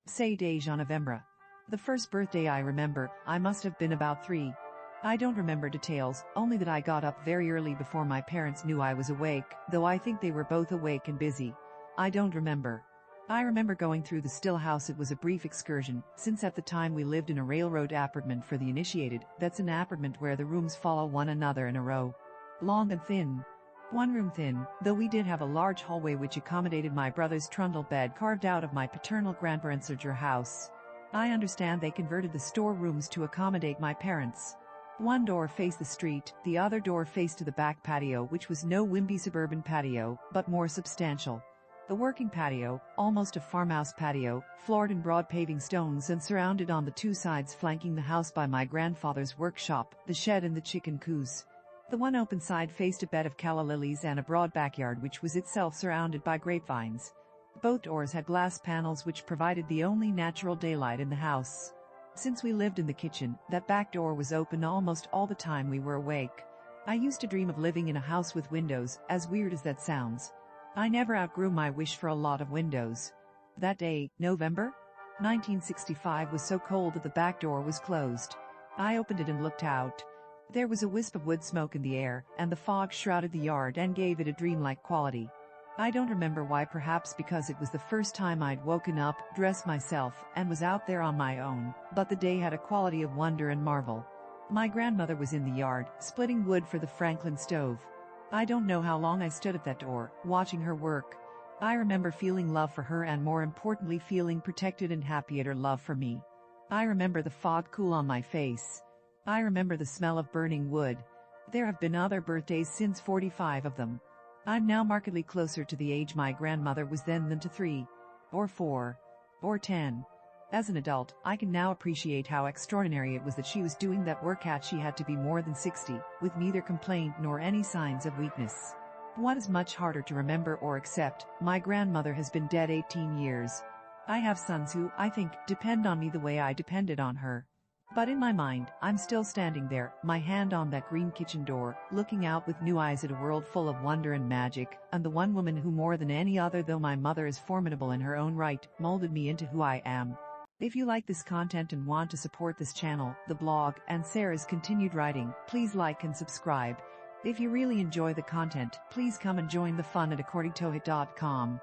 Say Deja Novembre. The first birthday I remember, I must have been about 3. I don't remember details, only that I got up very early before my parents knew I was awake, though I think they were both awake and busy. I don't remember. I remember going through the still house. It was a brief excursion, since at the time we lived in a railroad apartment for the initiated. That's an apartment where the rooms follow one another in a row. Long and thin. One room thin, though we did have a large hallway which accommodated my brother's trundle bed carved out of my paternal grandparents' house. I understand they converted the storerooms to accommodate my parents. One door faced the street, the other door faced to the back patio, which was no wimpy suburban patio, but more substantial. The working patio, almost a farmhouse patio, floored in broad paving stones and surrounded on the 2 sides flanking the house by my grandfather's workshop, the shed and the chicken coos. The one open side faced a bed of calla lilies and a broad backyard which was itself surrounded by grapevines. Both doors had glass panels which provided the only natural daylight in the house. Since we lived in the kitchen, that back door was open almost all the time we were awake. I used to dream of living in a house with windows, as weird as that sounds. I never outgrew my wish for a lot of windows. That day, November 1965, was so cold that the back door was closed. I opened it and looked out. There was a wisp of wood smoke in the air, and the fog shrouded the yard and gave it a dreamlike quality. I don't remember why, perhaps because it was the first time I'd woken up, dressed myself, and was out there on my own, but the day had a quality of wonder and marvel. My grandmother was in the yard, splitting wood for the Franklin stove. I don't know how long I stood at that door, watching her work. I remember feeling love for her and, more importantly, feeling protected and happy at her love for me. I remember the fog cool on my face. I remember the smell of burning wood. There have been other birthdays since, 45 of them. I'm now markedly closer to the age my grandmother was then than to 3, or 4, or 10. As an adult, I can now appreciate how extraordinary it was that she was doing that work at she had to be more than 60, with neither complaint nor any signs of weakness. What is much harder to remember or accept, my grandmother has been dead 18 years. I have sons who, I think, depend on me the way I depended on her. But in my mind, I'm still standing there, my hand on that green kitchen door, looking out with new eyes at a world full of wonder and magic, and the one woman who, more than any other, though my mother is formidable in her own right, molded me into who I am. If you like this content and want to support this channel, the blog, and Sarah's continued writing, please like and subscribe. If you really enjoy the content, please come and join the fun at accordingtohoyt.com.